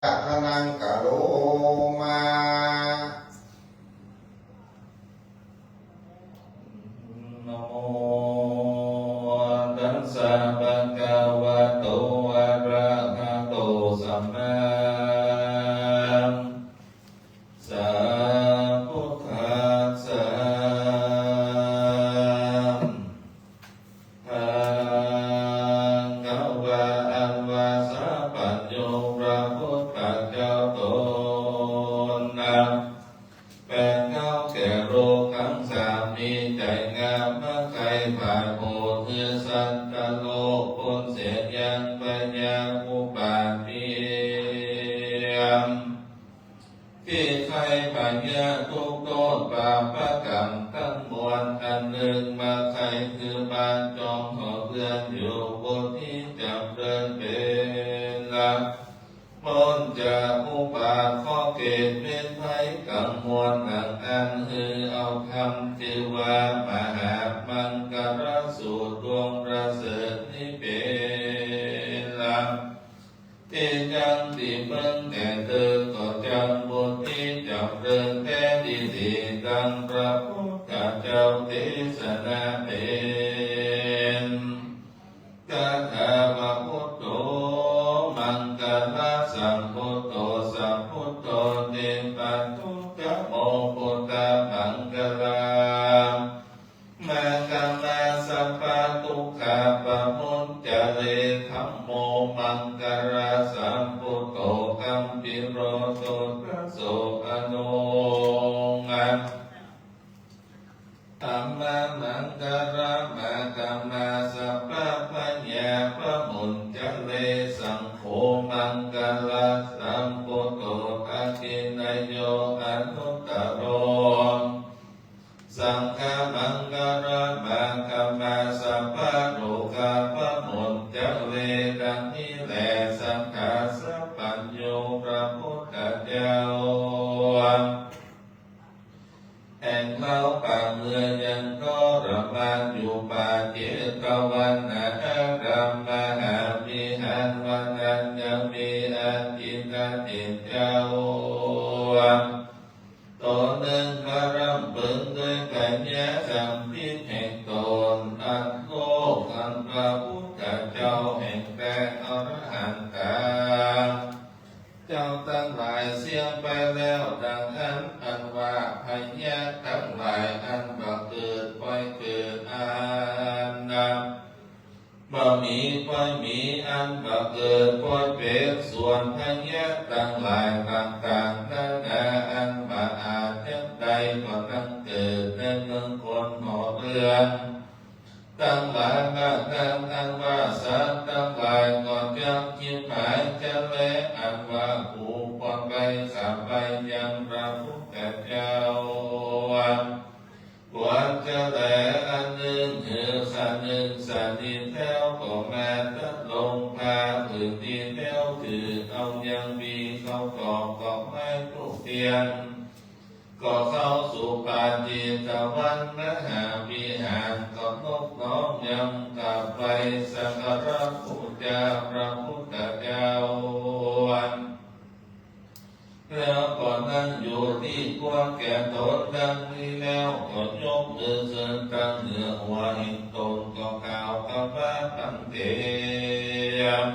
คนังกะโลมานะโมตัสสะภะคะวะโตอะระหะโตสัมมาสัมพุทธัสสะภะคะวะอะระหะปัญโยพระพุทธเจ้าตนนะเป็นเงาแก่โลกทั้งสามมีใจงามเมื่อใครผ่านโหดเพื่อสัตว์โลกพ้นเสียยังปัญญาอุปาทิยมที่ใครปัญญาทุกโทษบาปกรรมทั้งมวลอันหนึ่งมาใครคือบานจองขอเพื่อนอยู่บนที่จำเริญเป็นหลักพ้นจากอุปาทข้อเกตเป็นไผ่กังวลหนักอันคือเอาคำที่ว่ามหามังกรสูตรดวงประเสริฐนี้เป็นหลักที่จังที่เพิ่งแต่เธอก็จังบนที่จำเริญแท้ดีที่ดังพระพุทธเจ้าเทศนาเป็นกาถาวะพุทโธมังกรสัมพุทโธสัมพุทโธเตปัสสุขโมพุทธมังกลามังกลาสัพพะทุกขปะมุจจเรธัมโมมังกรสัมพุทโธกัมปิโรโสตโสอโนงัมธัมมามังกรมาธัมมาสัพพะปัญญาปะมุจจเรสังโฆมังกลาสัมพุทโธอาทินนโยอนุตตโรสังฆมังกรมาธัมมาสัพพะโลกาปะมุจจเรดังนี้แลสังฆาสัพพัญโยพระพุทธเจ้าแห่งเราป่าเมืองยังก็ระมานอยู่ป่าเจตวันนะรัมมหาวิหารวันนั้นยังมีอันจินตติเจ้าตนหนึ่งพระรำพึงด้วยปัญญาจำพิษแห่งตนอันโลกอันพระพุทธเจ้าแห่งแต่อรหันตาเจ้าทั้งหลายเสียงไปแล้วดังอันว่าพญาทั้งหลายอันบังเกิดปล่อยเกิดอันนั้นบ่มีปล่อยมีอันบังเกิดปล่อยเป็นส่วนพญาทั้งหลายต่างๆนั้นอันบ่อาจยังใดก็ตั้งเกิดในเมืองคนหอเรือนทั้งหลายบ้างอันว่าสัตว์ทั้งหลายก่อนจะคิดหมายจะแลอันว่าผูกปองไปขับไปยังพระพุทธเจ้าควรจะแลอันหนึ่งหือขันหนึ่งสันติแถวก็มาตัดลงพาผืนดินแถวถือเอายังมีเขากอกไม้ทุกเทียนก็เข้าสู่ปาจิตวันมหาวิหารก็นกน้อมยังกลับไปสักการะพุทธาพระพุทธเจ้าแล้วก็นั่งอยู่ที่กว้างแก่ตนดังนี้แล้วก็ยกมือขึ้นตั้งเหนือหัวหินตนก็กล่าวกับพระตังเตม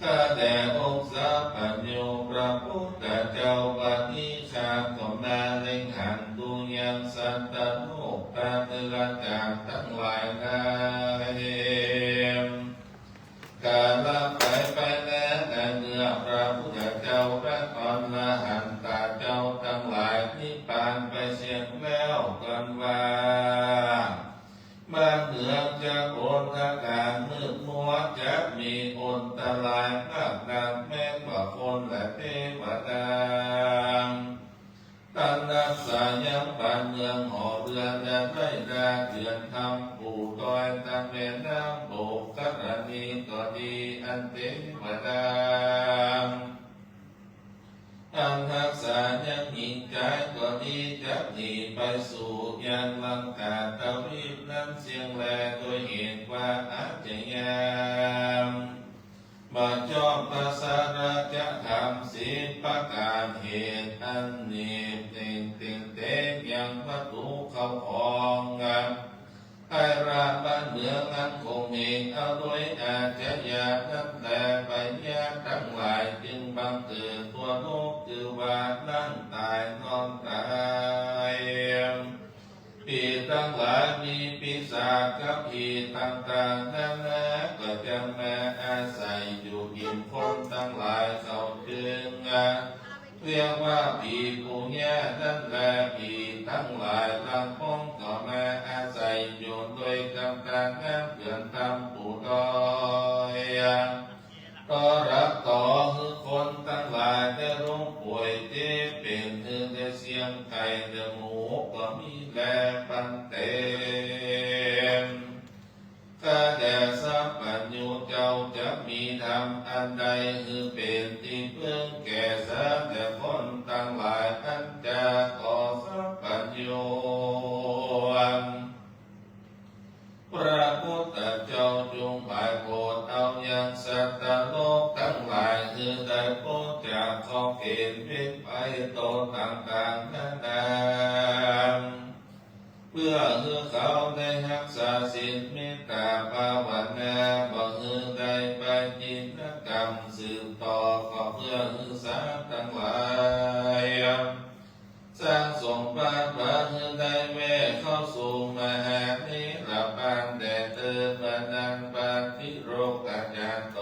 ข้าแต่องค์สัพพัญโยพระพุทธเจ้าบัดนี้ข้าก็มาเล็งหันดูยังสัตว์โลกตาเตือนจากทั้งหลายได้การรับไปแล้วแต่เมื่อพระพุทธเจ้าพระอรหันตเจ้าทั้งหลายนิพพานไปเสียแล้วกันว่าบ้านเมืองจะโอนอากาศมืดมัวจะมีอนตรายมากนักแม้ว่าคนและเทวดาตั้งรักษายังบ้านเมืองหอเรือนและไร่นาเถื่อนทำปู่ดอยตามแม่น้ำโบกกรณีก็ดีอันเทวดาอันรักษายังหิ่งใจก็ดีจะหนีไปสู่ยังลังกาตะวิปนั้นเสียงแลโดยเหตุว่าอาจจะยาม มาจอมภาษาราชธรรม สิบประการเหตุอันนี้ติงติงเตกยังวัตถุเข้าของไอราบ้านเมืองนั้นคงมีเอาด้วยอาจจะยาตั้งแต่ไปยาทั้งหลายจึงบังเกิดตัวโลกคือว่านั่งตายนอนตายปีทั้งหลายมีปีศาจกับปีต่างๆนั้นก็จะมาอาศัยอยู่กินคนทั้งหลายเขาจึงเรียกว่าปีปุญญานั่นแหละปีทั้งหลายลำพงก็มาอาศัยอยู่โดยกำลังงานเพื่อนทำผู้ดอยก็รักต่อคือคนทั้งหลายได้ร่วงป่วยเจ็บเป็นคือได้เสียงไก่เดือหมูก็มีแลปันเต็มข้าแต่สัพพัญญูเจ้าจะมีธรรมอันใดคือเป็นที่พึ่งแก่สัตว์แต่คนทั้งหลายอันจะขอสัพพัญญูพระพุทธเจ้าจงไปโปรดเอาอย่างสัตว์โลกทั้งหลายคือได้พ้นจากข้อเกณฑ์พิษภัยโตต่างๆนานาเพื่อคือเขาได้รักษาศีลเมตตาภาวนาบ่คือได้ไปจิตกรรมสืบต่อก็เพื่อคือสาทั้งหลายสร้างสมบัติว่าคือได้แม่เข้าสู่มหานิรพานแด่เติมนันปาติโรกาจารโต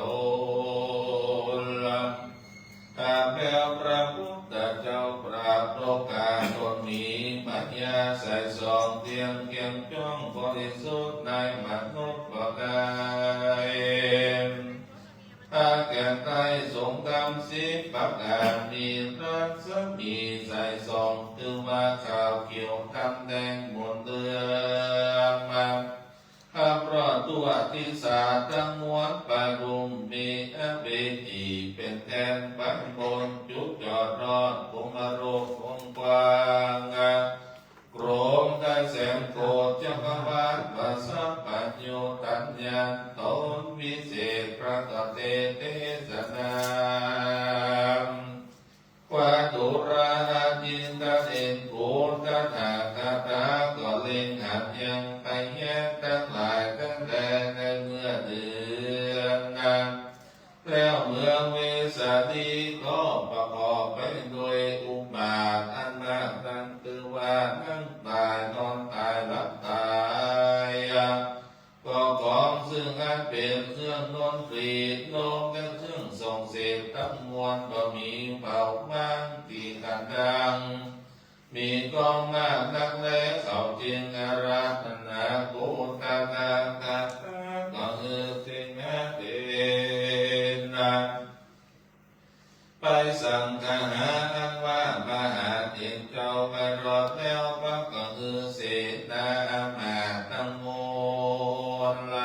ข้าพระพระพุทธเจ้าปราบโลกาตนมีปัญญาใส่สองเตียงเกียงจ้องบริสุทธิ์ในมนุษย์บ่ได้ถ้าแก่ใต้สงกรรมสิบประการมีรัศมีใส่สองคือว่าข่าวเกี่ยวคำแดงบนเรือมาข้าพระตัวที่สาทั้งมวลปารุมมีอเบตีเป็นแทนปันบนจุดจอดรอดภูมิโรคคงกว้างโกรมได้แสงโกรธจักรวาลปัสสัพพัญญูตัญญาตนวิเศษพระกเตเทศนาควาตุราจินตะเด่นโกตถาคตาก็เล็งหัดยังไปแยกทั้งหลายตั้งแต่ในเมื่อเดือนแล้วเมืองเวสาลีก็ประกอบไปด้วยอุบาทอันมากนั้นคือว่านั่งตายนอนตายหลับตายก็ของซึ่งอันเป็นเครื่องดนตรีโลกและเครื่องส่งเสพทั้งมวลก็มีเป่าบ้างตีกันดังมีกองมากนักและเขาจึงอาราธนาโกตาตาตาก็คือสิ่งนั้นเองไปสั่งทหารอันว่ามหาเถรเจ้าไปรอดแล้วพระก็คือเสนามาตั้งมวลล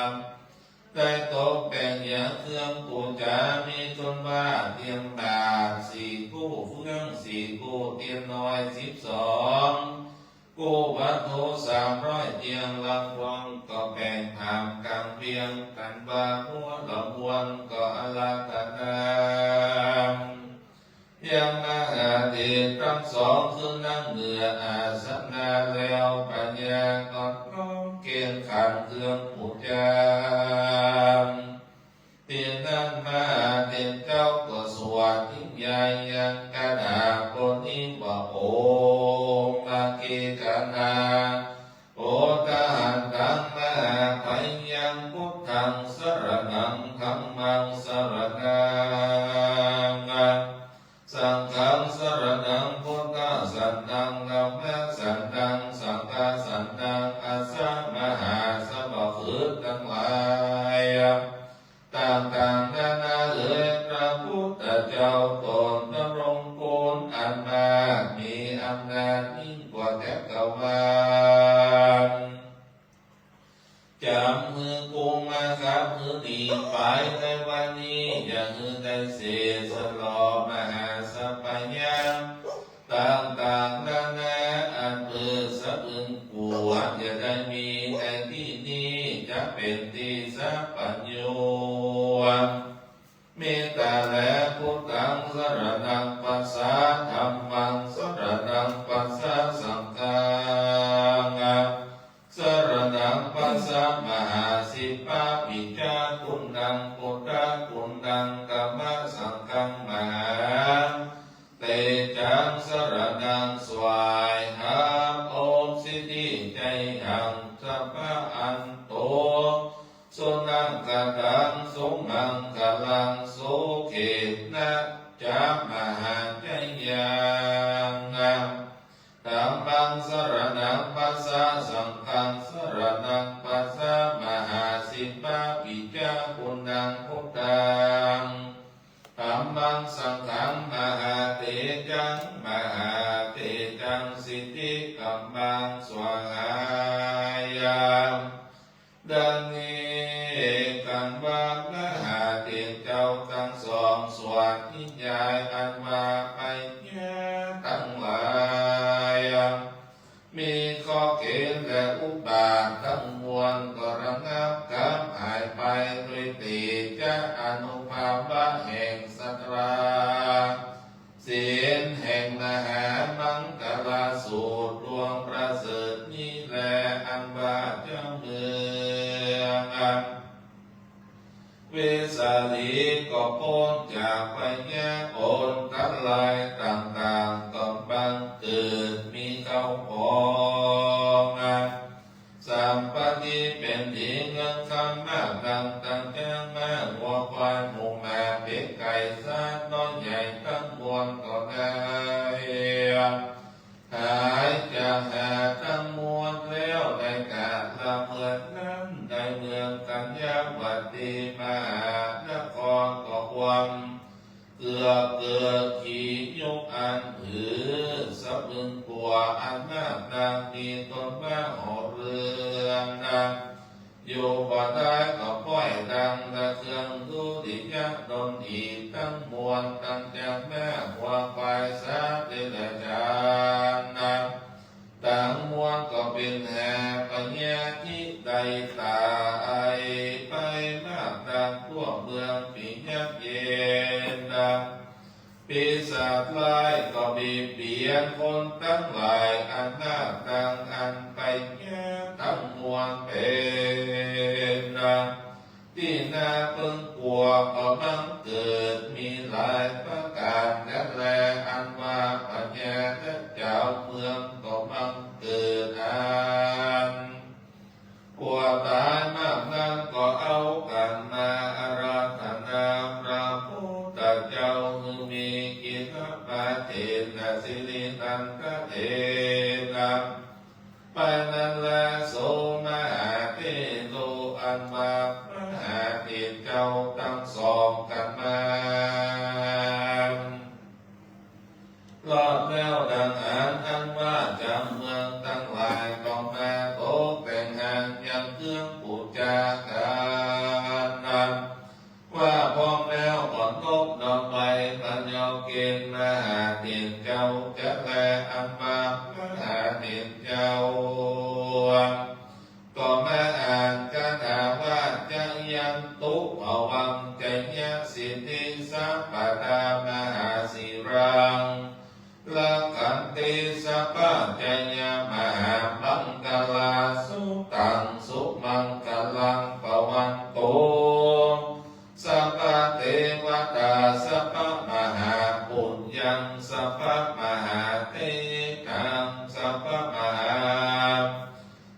ำได้ตกแต่งอย่างเครื่องปูจามีจนว่าเทียมบาทสี่คู่เฟื่องสี่คู่เทียมน้อย12กู้วัตถุ300เตียงลำวงก็แบ่งถามกลางเพียงกันบาหัวลำวนก็อลาตนามยังมหาเถรทั้งสองคือนั่งเหนืออาสนะแล้วปัญญาก็น้อมเกณฑ์ขันเครื่องปูจาเตียนนั้นมหาเถรเจ้าก็สวดทิ้งใหญ่ยังกระดาษบนนี้ว่าโอมาเกกานาโอตหันตังมหาไปยังพุทธังสรณังธัมมังสรณังสังฆังสรณังพุทธสันตังธัมมังสันตังสังฆังสันตังอาสามหาสมฤตทั้งหลายต่างๆนานาพระพุทธเจ้าตนดำรงกูลอันมากมีอำนาจยิ่งกว่าจักรวาลจำมือกูมาครับมือดีไปในวันนี้อย่ามือได้เสียสลอมหาสัพพญาต่างๆนานาอันเพื่อสัพพึงปวดอย่าได้มีในที่นี้จะเป็นที่สัพพัญญูเมตตาและพุทธังสร นังปัสสะธัมมังสรณังปัสสะสังฆังสรณังปัสสะมหาสิปะปิจากุณังปุตตะกุณังกัมมะสังฆังมหังเตจังสรณังสวายหาโอมสิทธิใจหังสัพพะอันโตสุนังกตังสุมังกลังสุเขนะจะมหาจยังธัมมังสรณังปัสสะสังฆังสรณังปัสสะมหาสิปะปิจากุณังพุทธังธัมมังสังฆังมหาเตจังมหาเตจังสิทธิกัมมังสวายามดังนี้กันว่าพระหาเถรเจ้าทั้งสองส่วนนิยายอันว่าไปแย่ทั้งหลายมีข้อเกณฑ์และอุบาททั้งมวลก็ระงับกำหายไปด้วยติจะอนุภาพแห่งสัตราศีลแห่งมหามังคลาสูตรดวงประเสริฐนี้แลอันว่าเจ้าเมืองเวสาลีก็พ้นจากพยาโอนทั้งหลายต่างๆก็บังเกิดมีเข้าพองสัมปติเป็นที่เงินคำมากดังตั้งจ้างมาวัวควายหมูหมาเป็ดไก่สัตว์น้อยใหญ่ทั้งมวลก็ได้หายจากหาทั้งมวลแล้วได้กาลละเมืองนั้นได้เมืองกัญญาวัตติมหานครก็ความเกือบขี่ยกอันหือสะบึงปัวอันมากนางมีตนบ้าหอเรืองดังอยู่บ่ได้ก็ป้อยดังและเครื่องดูดิยักดนอีกทั้งมวลตั้งจากแม่หัวควายสาเดลจานนะต่างมวลก็เป็นแห่ปัญญาที่ใดตายไปมากดังทั่วเมืองปียักเย็นดังปีศาจร้ายก็บีบเบียนคนทั้งหลายอันน่าดังอันไปแก่ทั้งมวลเป็นดังที่น่าเพิ่งกลัวก็บังเกิดมีหลายประการและแลอันว่าปัญญาและเจ้าเมืองก็บังเกิดอันกลัวตายมากนั้นก็เอากันมาอาราธนาพระพุทธเจ้าคือมีกิจปาเทนะสิริตันตเทนะไปนั้นแลโสมหาเทโลอันมาพระหาเถรเจ้าทั้งสองกันมารอดแล้วดังอันว่าจำเมืองทั้งหลายต้องมาโตแต่งงานยังเครื่องปูจาการนั้นว่าพร้อมแล้วก่อนตกดอกใบปัญญาเกณฑ์มหาเถรเจ้าจะแลอันมาพระหาเถรเจ้าก็มาอ่านคาถาว่าจะยังตุภวังจะยะสิทธิสัพพตามหาสิรังละขันติสัพพะจยมหามังคลาสุตังสุมังคลังปวันโตสัพพะเทวตาสัพพะมหาปุญญังสัพพะมหาเทกังสัพพะมหา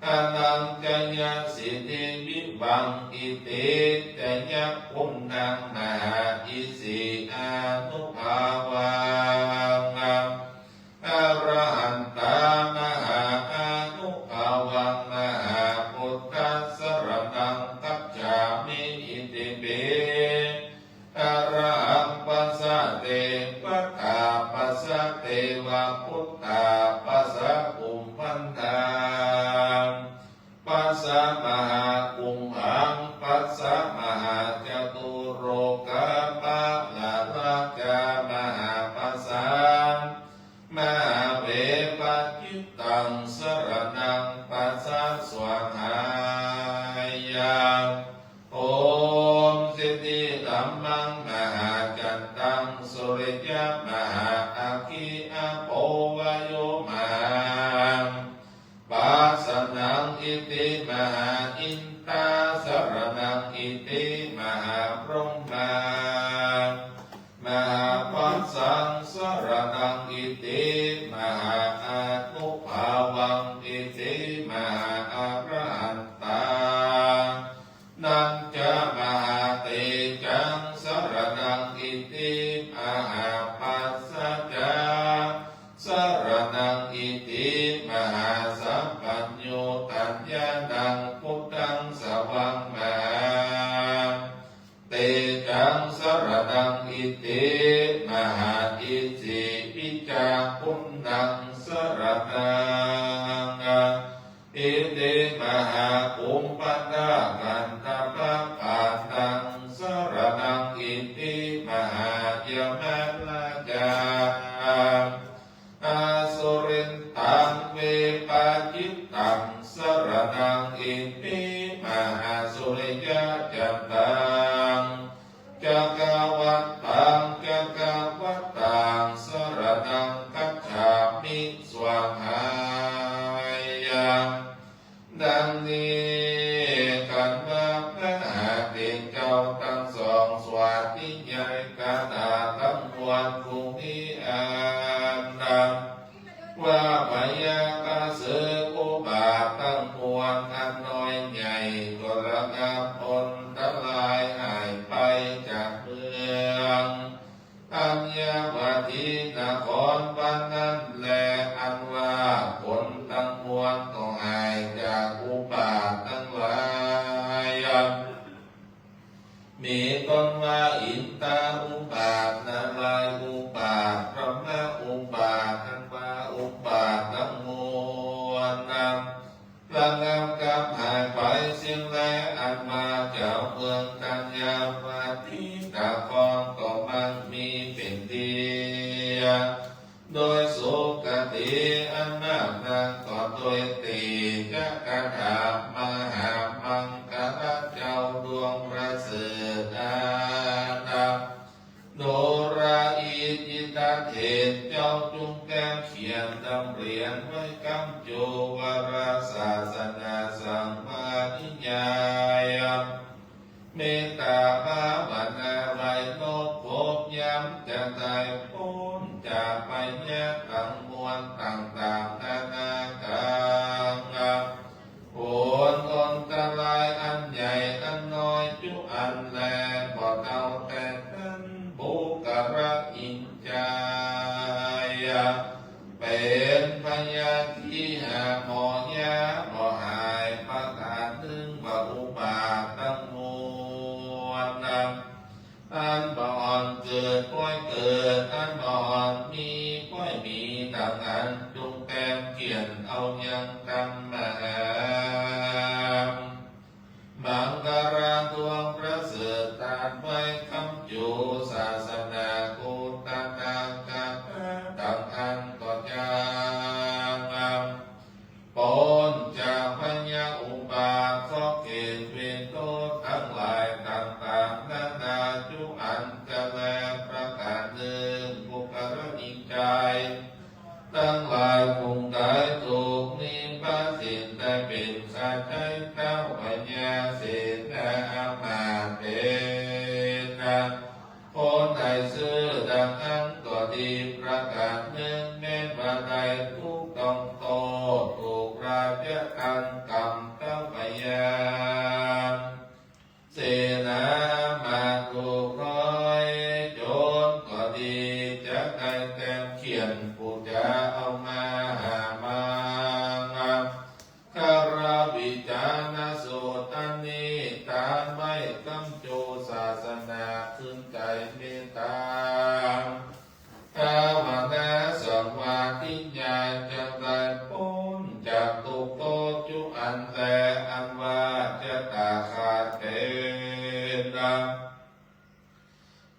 อนังจยสิทธิวิบังอิติจยคุณังมหาอิสิอานุภาวังอรหันตามหาอานุภาวังมหาพุทธัสสรณังคัจฉามิอิติปิอรหังปัสสะเตปัฏฐาปัสสะเตวะพุทธาปัสสะอุมพันธาปัสสะมหากุมหังปัสสะมหาจตุโรกาปะละราชามหาปัสสะมหาเวปจิตตังสรณังปัสสะสวงหายาโอมสิทธิธัมมังมหาจัตตังสุริย มหาอาคิอาโปวโยมาปัสสนังอิติมหาอินตาสรนังอิติมหาพรหมามหาปัสสังสรนังอิติมหาอานุภาวังอิติมหาอะระหันตานันจะมหาเตจังสรนังอิติมหาปัสสัจจาสรนังอิติมหาสัพพัญโยตัญญานังพุทธังสวังมาเตจังสรนังอิติมหาอิสิปิจาพุนนังสรนังอิติมหาปุมปันดากันตะปะปาตังสรนังอิติมหายมะลาจาอาสุรินตังเวปาจิตตังสรนังอิติมหาสุริยะจัตตังจักวัตตังจักวัตตังสรนังคัจฉามิสวาหายาดังนี้กันว่าพระอาทิตย์เจ้าทั้งสองสวัสดิยายกาตาทั้งมวลภูมิอันดำว่าพยากาเสืออุบาททั้งมวลอันน้อยใหญ่ก็ระงับพ้นทั้งหลายหายไปจากเมืองอัญญาวตีนครบ้านนั้นแลอันว่าผลทั้งมวลก็หายจากอุบาททั้งหลายมีต้นว่าอินตาอุบาทนาลายอุบาทพระมะอุบาททั้งว่าอุบาททั้งมวลนั้นระงับกับหายไปเสียงแลอันมาจากเมืองกัญญาวตีนครก็มันมีเป็นดีโดยสุกติอันนักนักก็โดยตีจะกระถามหามังกรเจ้าดวงประเสริฐอาดับโดราอิจิตาเทศเจ้าจุงแก้เขียนดำเรียนไว้กำโจวราศาสนาสัมมาทิญาเมตตาภาวนาไว้โนภพย้ำจะได้พ้นจากไปแยกทั้งมวลต่างๆนานาการผลอนตรายอันใหญ่อันน้อยจุอันแลบ่เท่าแต่นั้นบุกระอินจายเป็นพยาธิหาหมอยาบ่หายประการหนึ่งบ่อุบาททั้งมวลอันบ่อ่อนเกิดป่วยเกิดอันบ่อ่อนมีป่วยมีดังนั้นจงแต้มเขียนเอายังกรรมบังการังดวงประเสริฐตานไว้คำจูศาสนากุตตะกัปดังอันก็จางปนจากพญาอุบาทขอเกณฑ์เวนโตทั้งหลายต่างๆนานาจุอันจะแลประกาศหนึ่งบุคลนิจายทั้งหลายคงได้ถูกนิพพานสิ้นได้เป็นข้าใจเจ้าปัญญาเสนาอามาเตนะคนใดซื้อดังนั้นก็ดีประกาศหนึ่งแม้ว่าใดทุกต้องโตถูกราชการกรรมเจ้าปัญญาเสนามาถูกร้อยโจรก็ดีจะได้แต้มเขียนผู้จะเอามาหามาคาราวิจารสุตานิตานไม่กำโจศาสนาขึ้นใจเมตตาภาวนาสัมมาทิญญาจะได้พ้นจากทุกข์โทษจุอันแลอันว่าจะตาขาดเตนะ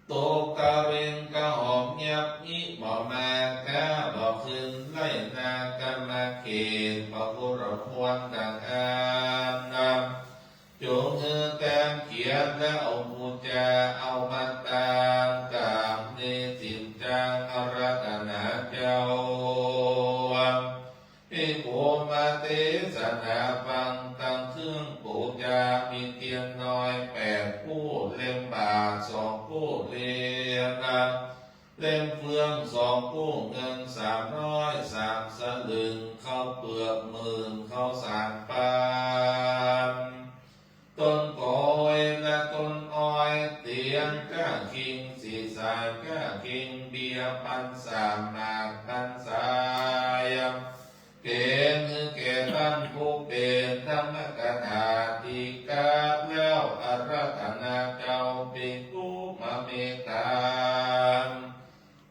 ตุกะเริงกะหอมยับอิบ่มาแค่บ่ขึ้นไล่นากันมาเขตบ่กุรพวนดังอันนำจงแต้มเขียนและเอาบูชาเอามาตามกามในจิตจังเอา รัตนาเจ้าภิกขุมาเตสนาฟังตั้งเครื่องปูจามีเทียนน้อย8คู่เล่มบาท2คู่เลียนเล่มเฟือง2คู่เงิน303สลึงข้าวเปลือก10,000ข้าวสารปานต้นโกยและต้นอ้อยเตียงก้าคิงสีสายก้าคิงเบียร์1,300หมาก1,300เกณฑ์แก่ท่านผู้เป็นธรรมกถาติกาแล้วอาราธนาเจ้าภิกขุมาเมตตา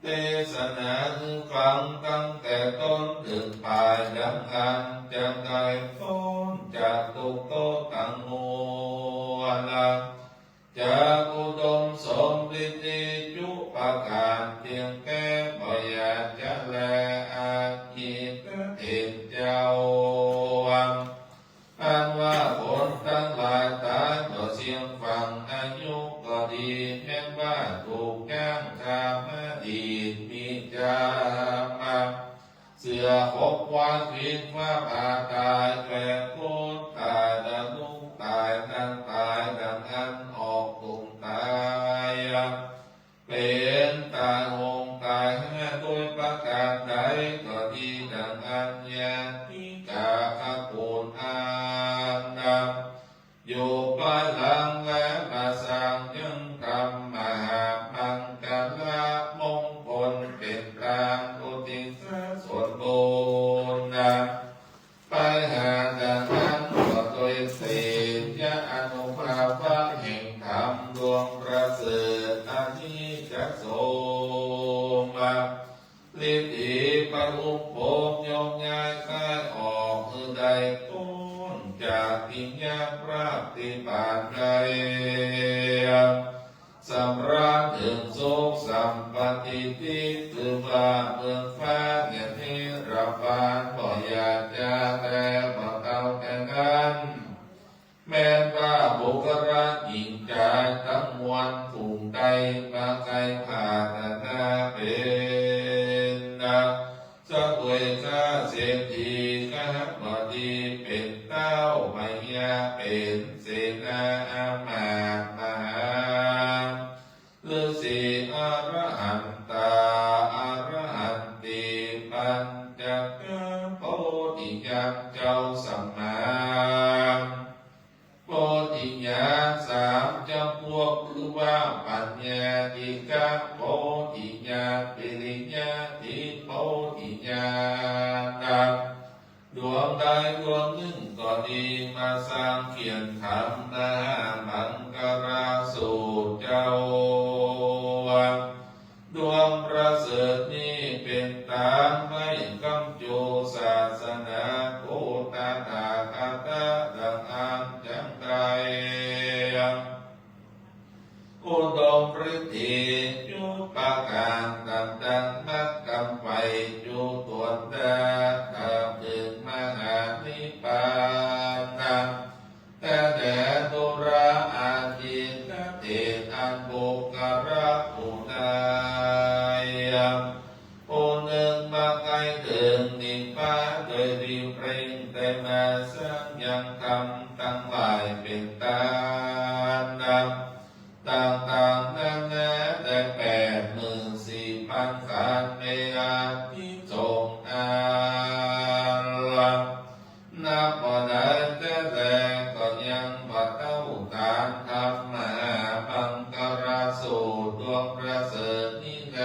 เทศนาคือฟังตั้งแต่ต้นถึงปลายดังอันจะได้พ้นจากทุกข์โทษทั้งมวลจากอุดมสมฤทธิ์ยุปการเพียงแค่บ่อยากจะแลอาคิตเถิดเจ้าอันว่าผลทั้งหลายตายต่อเสียงฟังอายุก็ดีแม้ว่าถูกย่างคามาดีมีจามาเสือหกวันผิดว่าบาตายแกล้งโคตรตายดังลุกตายดังตายดังอันออกตุ่มตายเป็นตายหงตายให้โดยประการใดก็ดีดังอันยาทิกาขปูนอานังอยู่ภายหลังและมาสร้างยังทำมหามังกรมงคลเป็นกลางอุทิศส่วนบุญไปหาดังนั้นก็โดยเสียอนุภาพแห่งธรรมดวงประเสริฐอานิจักโสมาฤทธิปรุปโภคยงย้ายคายออกคือใดพ้นจากทิญญาปราบติปานใดสำราญถึงโศกสัมปติทิคือว่าเมืองฟ้าเงียบที่รับบานบ่อยากจะแต่บ่เก่าแต่นั้นแม้ว่าบุคลาหญิงใจทั้งมวลฝูงใดมาไกลผ่านนาเป็นสักวยข้าเศรษฐีข้าบดีเป็นเต้าไม่ยาเป็นเสนาอามาตย์มหาฤาษีอรหันตาอรหันติปัญจโพธิยักษ์เจ้าสัมมาโพธิญาณ3จำพวกคือว่าปัญญาติกะโพธิญาณปิริญญาติโพธิญาณดวงใดดวงหนึ่งก็ดีมาสร้างเขียนธรรมนามังกราสูตรเจ้าดวงประเสริฐนี้เป็นตามไม่กำจูศาสนาโคตถาคตดังอันจังไกอุดมฤทธิยุปการดังมักกำไปจุตัวดาถึงมหานิพพานแต่แด่ตุระอาทิตเตอันบุกระปุนายผู้หนึ่งมาไกลถึงนิพพานโดยรีบเร่งแต่มาสร้างยังทำตั้งหลายเป็นตานต่างๆนานาได้84,000การเมอาทิจงอาลังนับบ่ได้แต่แลก็ยังบ่เท่าการทำมหามังกราสูตรดวงประเสริฐนี้แล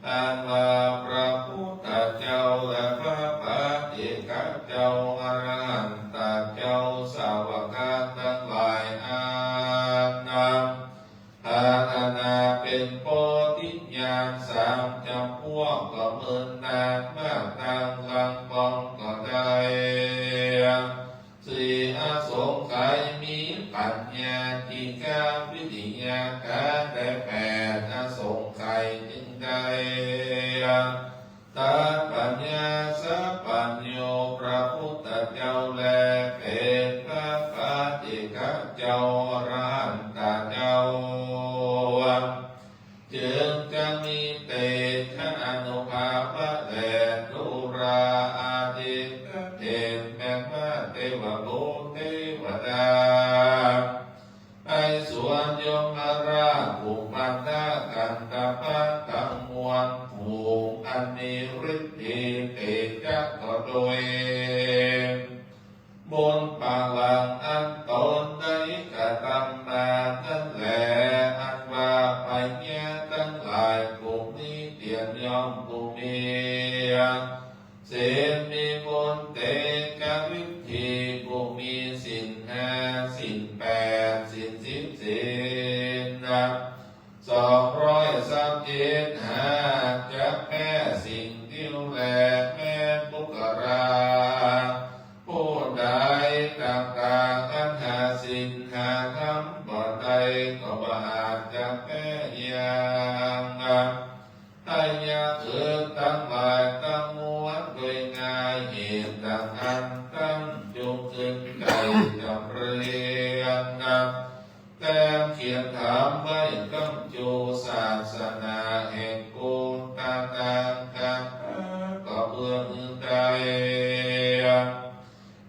อันว่าพระพุทธเจ้าและพระปัจเจกเจ้าอรหันตเจ้าสาวกทั้งหลายอานาเป็นโพธิญาณ3จำพวกก็เมินนานมากทางลังปองก็ได้สี่อสงไขยมีปัญญาติกาวิริยาการได้8อสงไขยจึงได้ตาปัญญาสัพพัญโยพระพุทธเจ้าแลเป็นพระปัจเจกเจ้าอรหันตเจ้าจึงจะ จะมีเตชะอนุภาพะแลตุราอาทิตเทนแม่พระเทวบุตรเทวดาไอส่วนยมราชผู้มันดากันตะพะทั้งมวลผูกอันมีฤทธิ์เตจะก็โดยบนปางหลังอันตนได้กระทำมานั่นแหละอันว่าไปแง่ทั้งหลายผู้นี้เตียนยอมผู้มีเสมีบนเตกวิธีผู้มีสินห้าสินแปดสินสิบสินนับ235จะแพ้สิ่งที่แลแม่บุกราผู้ใดต่างๆอันหาสินหาคำบ่ได้ก็บ่อาจจะแพ้อย่างให้ยาคือตั้งหลายตั้งมวลโดยง่ายเหตุดังอันตั้งจุงขึ้นใจจำเรียงแต่เขียนถามไว้กำจูศาสนาแห่งกูตากันก็เพื่อมือใจ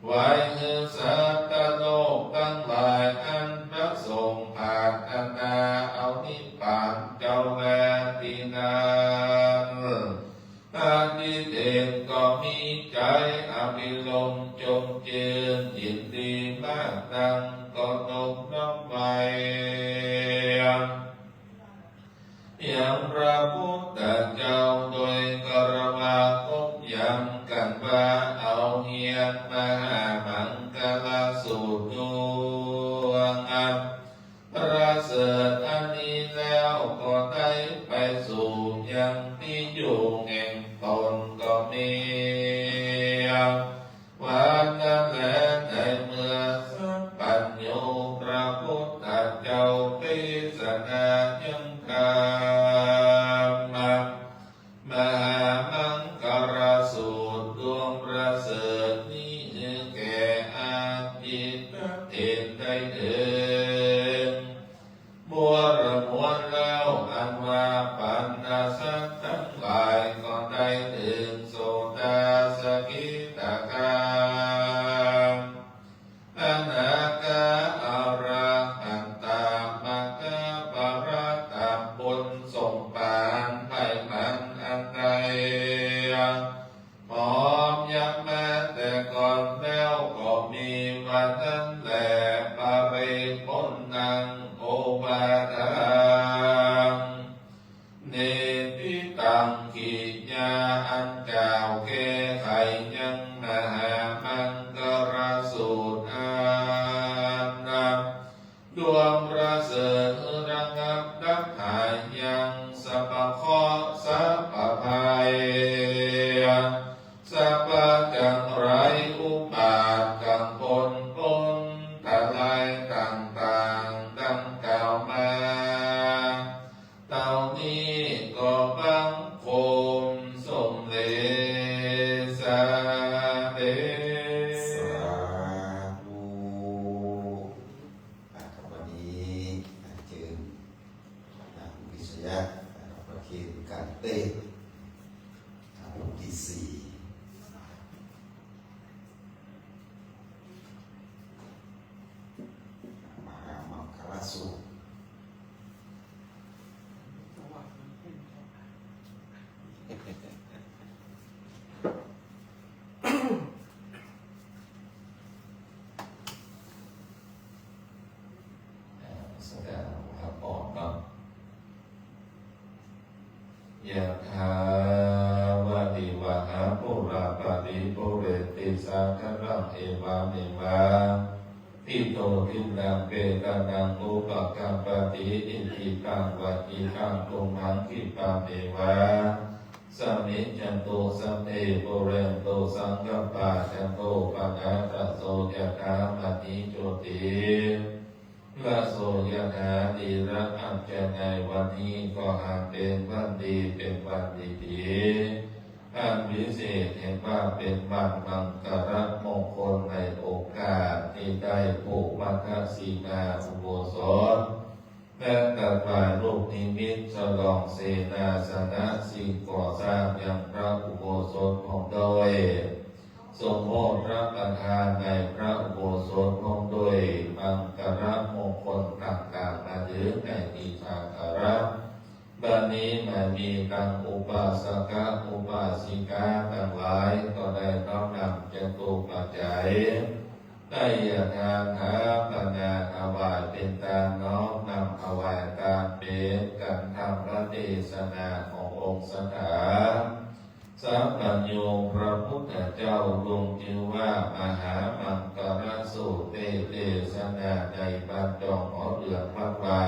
ไว้คือสัตว์โลกตั้งหลายอันพระสงฆ์ผ่านอันนาเอานิพพานเจ้าแลที่นั้นอาทิเด่นก็มีใจอภิรมย์จงเจริญยินดีมากนังก็นบน้อมไปยังพระพุทธเจ้าโดยกระวาคบย้ำกันว่าเอาเฮียนมหามังคลสูตรดวงประเสริฐอันนี้แล้วก็ได้ไปสู่ยังที่อยู่แห่งตนก็มีวันนั้นแลในเมื่อสัมปัญโยพระพุทธเจ้าเทศนายังกามมหามังคลสูตรดวงประเสริฐนี้แก่อาทิตย์เห็นได้เถิดบัวระมวลแล้วอันว่าปัญญาสัตว์ทั้งหลายก็ได้ถึงโสดาสกิตาคาอนาคาอรหันตามรรคปรัตตบุญสมปานไผ่มันอันใดพร้อมยังแม้แต่ก่อนแล้วก็มีวันนั้นแหละปาริปุณนังโอวาทางเนติตังกิญาอันกล่าวแก้ไขยังมหามังคลสูตรดวงประเสริฐระงับดับหายยังสัพพะข้อสัพพะภัยสัพพะจังไรอุปาทกังปนทลายต่างๆดังกล่าวมาเต่านี้ก็บังคมสมเลสาเด สาธุครับวันนี้เชิญวิชยะประเคนการเต้นบทที่4มหามังคลสูตรแสดงว่าปอดเนาะยะถาวะติวะหาปุราปาริปุเรติสาครังเอวาเมวะอิโตทินังเปตานังอุปกัมปติอิทิตังวัจิตังตุมังคิปะเมวะสัมมิจันโตสัมเอปุเรนโตสังฆปาจันโตปะกาตโสยะถามณิโชติละโสยะถาดีระอัจเจในวันนี้ก็หากเป็นวันดีเป็นวันดีอันวิเศษเห็นว่าเป็นวันมังคลมงคลในโอกาสที่ได้ผูกมัคคสีนาอุโบสถ และตัดฝ่ายลูกนิมิตฉลองเสนาสนะสิ่งก่อสร้างยังพระอุโบสถของโดยสมโภชพระประธานในพระอุโบสถของโดยบังกระมงคลต่างๆมาถึงในที่ทางกระบัดนี้มามีการอุปาสกอุปาสิกาทั้งหลายก็ได้น้อมนำจตุปัจจัยได้ยทานหาปัญญาถวายเป็นตามน้อมนำถวายตามเป็นการทำพระเทศนาขององค์สถาสัพพัญโยพระพุทธเจ้าลงชื่อว่ามหามังกรสูตรเทศนาในบัณฑองขอเดือนพระวา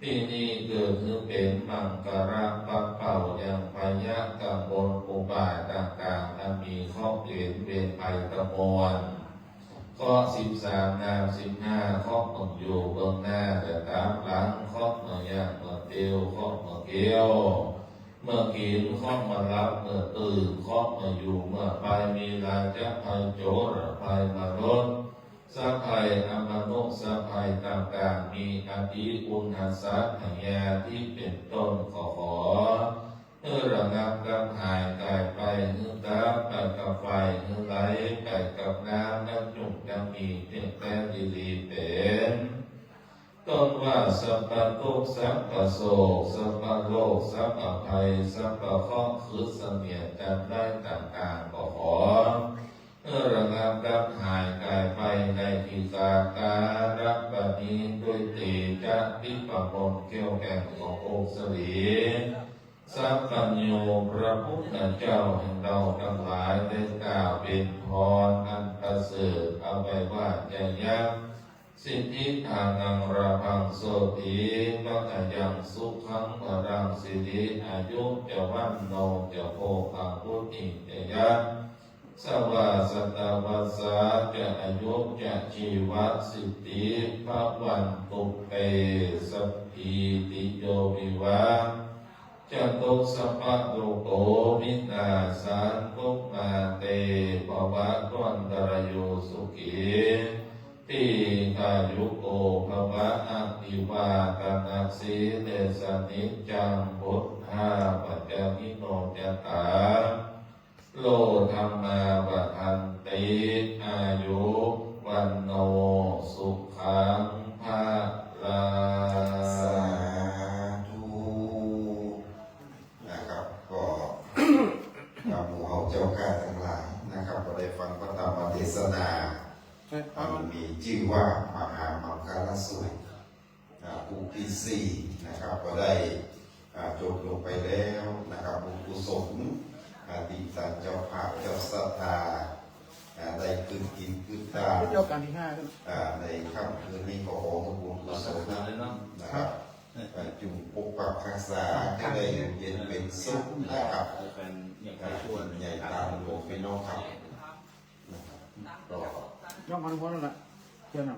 ที่นี่เกิดขึ้นเป็นมังกรปักเป่ายังพยะกังวลอุบายต่างๆอันมีข้อเปลี่ยนเวียนไปตะมวลข้อ13นาม15ข้อตกอยู่เบื้องหน้าแต่ตามหลังข้อเมื่อย่างเมื่อเตียวข้อเมื่อเกี้ยวเมื่อกินข้อเมื่อรับเมื่อตื่นข้อเมื่ออยู่เมื่อไปมีลาจะภัยโจรภัยมารถสัพภัยอมนุษย์สัพภัยต่างๆมีอธิอุณหสัตถัญญาที่เป็นต้นขอระงับกำหายกายไปตาไปกับไฟไหลไปกับน้ำน้ำจุกน้ำมีเพียงแต่ดีลีเป็นต้นว่าสัพพะทุกข์สัพพะโศกสัพพะโลกสัพพะภัยสัพพะข้อคือเสนียดจำได้ต่างๆก็ขอระงับกำหายกายไปในทิศการับัดนี้ด้วยตีจะวิปมนเกี่ยวแก่งขององค์สลีสัพพัญโยพระพุทธเจ้าแห่งเราทั้งหลายได้กล่าวเป็นพรอันประเสริฐเอาไว้ว่าจะยักสิทธิทานังราพังโสติปัจยังสุขังวรังสิริอายุจะวันโนจะโภคังพุทธิจะยักสวาสตวัสสะจะอายุจะชีวสิทธิภวันตุเปสัพพิติโยวิวาจะตุสัพพะโลโกมินาสันตุมาเตภวะวันตรโยสุขีติกายุโกภวะอภิวาตนาสีเลสนิจังพุทธาปัจจยิโนจตาโลธรรมาวันติอายุวันโนสุขังภาลังนะครับก็หมู่เฮาเจ้าข้าทั้งหลายนะครับก็ได้ฟังพระธรรมเทศนามีชื่อว่ามหามังคลสูตรภูที่สี่นะครับก็ได้จบลงไปแล้วนะครับบุญกุศลดีสันเจ้าภาพเจ้าศรัทธาได้คืนกินคืนตาในค่ำคืนนี้ก็ขอบุญกุศลนะครับจุ่มปกปักรักษาให้ได้อยู่เย็นเป็นสุขนะครับเป็นอย่างไรช ส่ ว วน นใหญ่ตามหลวงพี่น้องครับก็ ย่อมพันพ้นแล้วล่ะเจ้าหน้า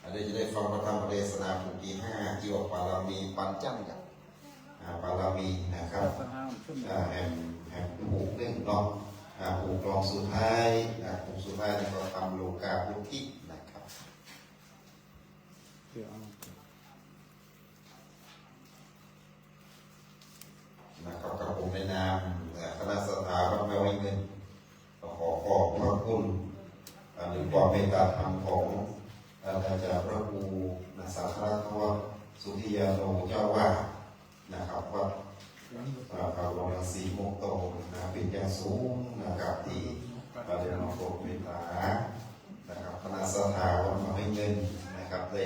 อันนี้จะได้ฟังพระธรรมเทศนาภูที่5ที่ว่าปารามีปัญจังกับปารามีนะครับแห่งผูกเรื่องรองผูกรองสุดท้ายผูกสุดท้ายนี่ก็ทำโลกาภูทินะครับนะครับกับผมในนามคณะสถาบันแมวเงินขอขอบพระคุณหรือความเมตตาธรรมของอาจารย์พระครูสาธารณวัฒน์สุธิยาโนเจ้าวาดนะครับวัดพระบรมศรีโมกโตเป็นอย่างสูงนะครับที่เราได้นำโปรดเมตตานะครับคณะสถาบันแมวเงินนะครับได้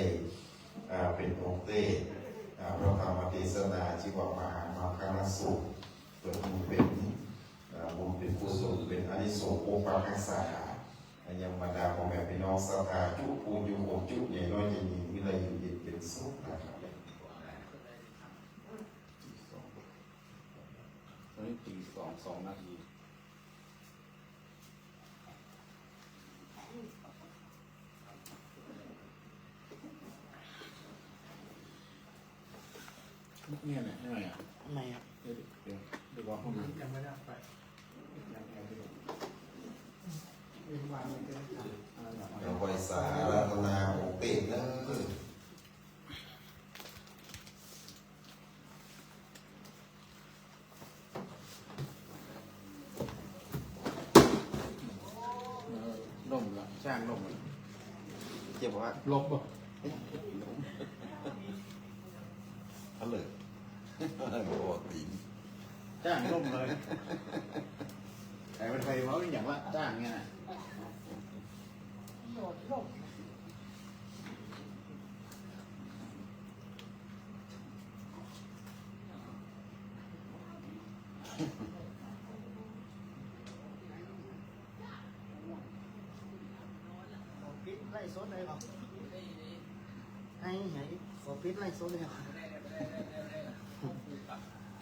เป็นองค์เต้พระธรรมเทศนาชื่อว่ามหามังคลสูตรเปิดบุญเป็นบุญเป็นกุศลเป็นอานิสงส์ปกปักรักษายังบรรดาของแม่พี่น้องศรัทธาจุปูนอยู่องจุใหญ่น้อยจะมีวิไลอยู่เย็นเป็นสุขนะครับตอนนี้ตี2 นาทีเนี่ยแหละไม่อ่ะ ไม่ครับ เดี๋ยวบอกห้องนั้นยังไม่ได้ไปยังแอบไปดูวางมันจะได้ เราบริสารัตนาองค์เต็มเลย างลมเจ็บว่า ลบป่ะ เอาเลยโอ้ตีน จ้างลมเลยแต่เป็นไฟเขาอย่างว่าจ้างเงี้ยนะ ปิดไล่สดเลยครับให้ขอปิดไล่สดเลยครับ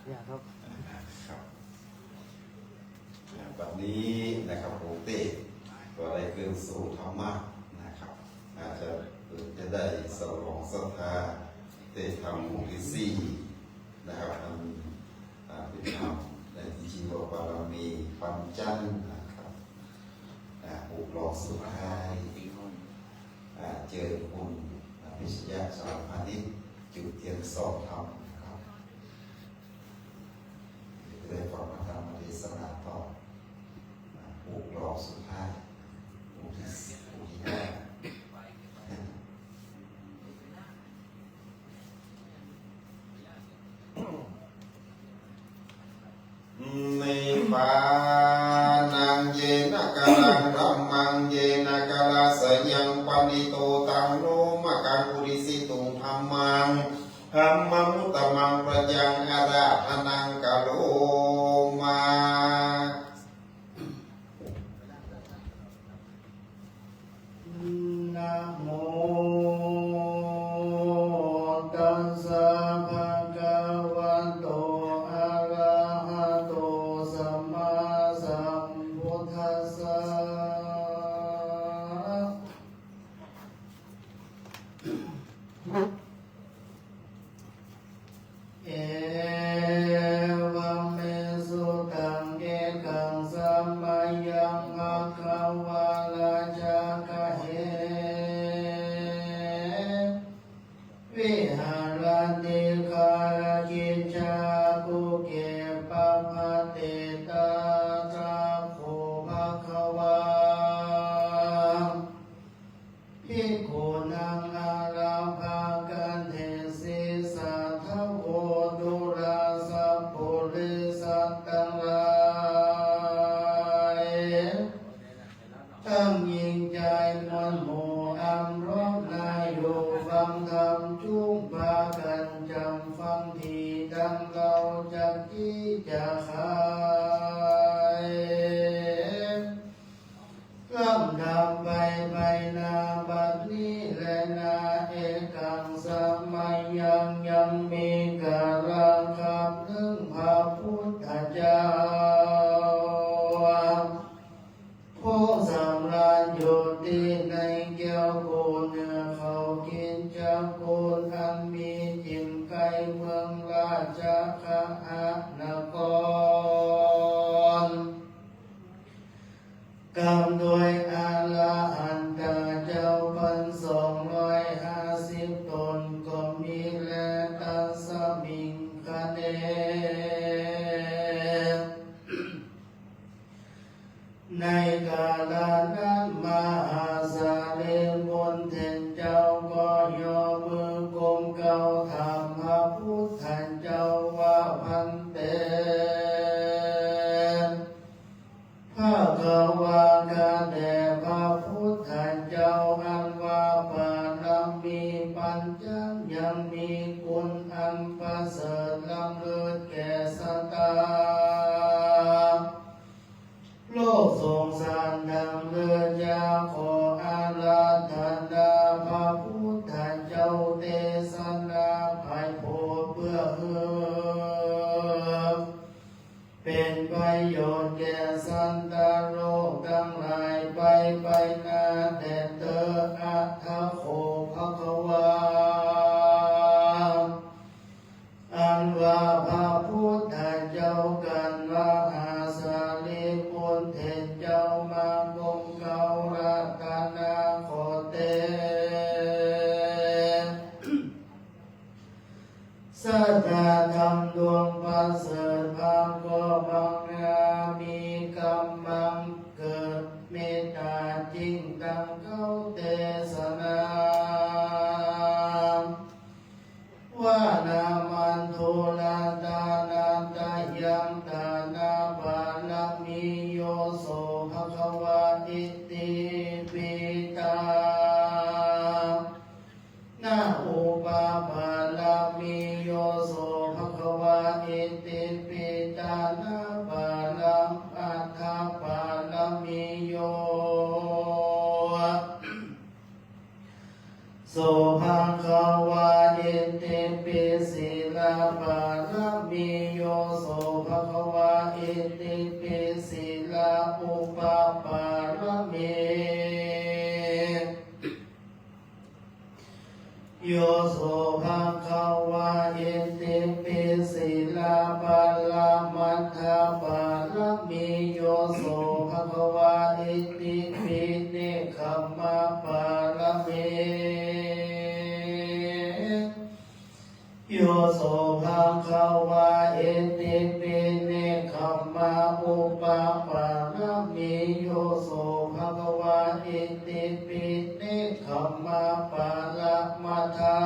อย่าครับ ครับแบบนี้นะครับโอเต้ก็ได้เกินสู่ธรรมะนะครับอาจจะได้สลองศรัทธาได้ทำมุทิซีนะครับเป็นธรรมในที่จริงเราบารมีปัญจันทร์นะครับอุปหลอกสุดท้ายเจอคุณพิชยาสารพาณิชย์จุดเทียนสอบธรรมนะครับได้ฟังธรรมเทศนาต่ออุปหลอกสุดท้ายอุทิศอุทิศในป่านังเยนะกะลังรัมมังเยนะกะลาสยังปณิโตตังโนมะกังปุริสิตุงธัมมังธัมมังมุตตมังประยังอาราธนังกะโลมานะโมตัสสะภะคะวะโตอะระหะโตสัมมาสัมพุทธัสสะเอวเมสุตังเอกังสัมมายังภะคะวะลาจะกะเหวิหารติคารกิจจากุเกปะภะเตตาจักขุภะคะวาภิกขุนังอาราภากันเทศิสัทธโวดุราสัพพุริสัตตังหลายทั้งยิ่งใจมวลหมู่อัมรบนายอยู่ฟังธรรมจุงพากันจำฟังทีดังเราจะกี้จะขายลำดับไปนาบัดนี้และนาเอกังสมัยยังมีกาลังขับถึงพระพุทธเจ้าผู้สำราญอยู่ที่ในแก้วโกเนื้อเขากินจากโกนอันมีจิมไกเมืองราชคานครกำโดยอาลาหันตาเจ้าพัน250 ตนก็มีและตัสมิงคะเนในกาลนั้นมหาสาลีบนเทนเจ้าก็ยอมือกลมเก่าถามพระพุทธเจ้าว่าพันเตพระกวากาแด่พระพุทธเจ้าอันว่าบารมีปัญจยังมีคุณอันประเสริฐล้ำเลิศแก่สัตตาโลกสงสารดังเลือดยาขออาราธนาพระพุทธเจ้าเทศนาภายโพเพื่อเป็นประโยชน์แก่สันตโลกทั้งหลายไปนาแต่เธออัตถโคภควาอันว่าพระพุทธเจ้ากันว่าอาสาลีปุณเทศเจ้ามากงเการัตนาโคเตสัทธาธรรมดวงประเสริฐภาคก็บังนามีกำลังเกิด เมตตาจิงตังเข้าเตสนา วานามันโทลาตานาตายังตานาบาลมิโยโสภะคะวะอิติปิตานาอุปาบาลมิโยโสภะคะวะอิติปิตานาบาลังอัฏฐปาลมิโยโสภะคะวะอิติปิสิลาปาลมิโยโสภะคะวะอิติปิสิลาอุปปาลมิโยโสภะคะวะอิติปิสิลาปาลมัทธปาลมิโยโสภะคะวะอิติปิเนคขมะปาลมิโยโสภะคะวะอิติปิเนคขมะอุปปาลมิโยโสภะคะวะอิติปิเนคขมะปาลมัทธา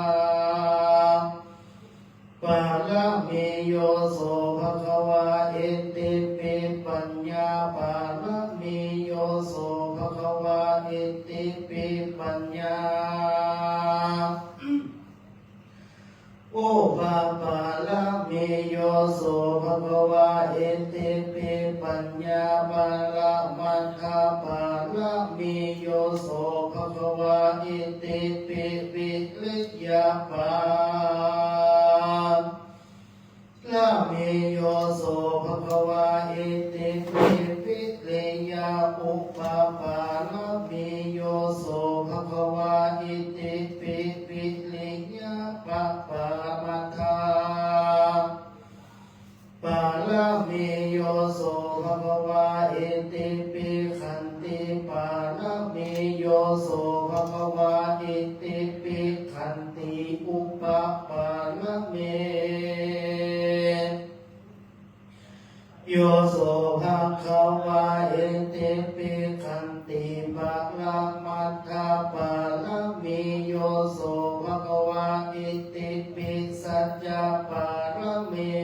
ปาลมิโยโสภะคะวะอิติปิปัญญาปาลมิโยโสภะคะวะอิติปิปัญญาโอภาปาลมิโยโสภะคะวะอิติปิปัญญาปาลมัทธปาลมิโยโสภะคะวะอิติปิวิริยาปาลมิโยโสภะคะวะอิติปิวิริยาอุปปาลมิโยโสภะคะวะอิติปิวิริยาปะปะมัทธาปาลมิโยโสภะคะวะอิติปิขันติปาลมิโยโสภะคะวะอิติปิขันติอุปปาลมิโยโสภะคะวะอิติปิขันติปะละมัทธปาลมิโยโสภะคะวะอิติปิสัจจปาลมิ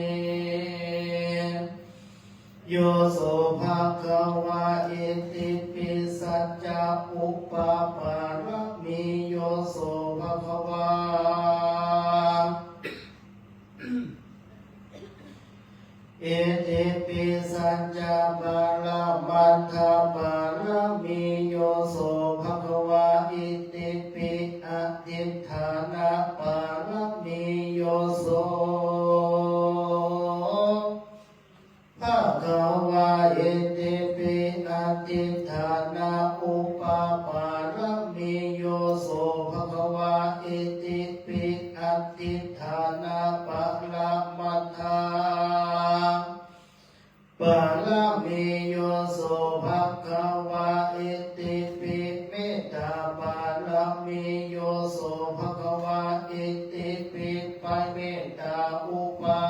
โยโสภะคะวะอิติปิสัจจอุปปาลมิโยโสภะคะวะอิติปิสัจจบาลมัทธปาลมิโยโสภะคะวะอิติปิอธิฏฐานะปาลมิโยโสภะคะวะอิติปิอธิฏฐานะอุปปาลมิโยโสภะคะวะอิติปิอธิฏฐานะปาลมัทธาปาลมิโยโสภะคะวะอิติปิเมตตาปาลมิโยโสภะคะวะอิติปิปะเมตตาอุปา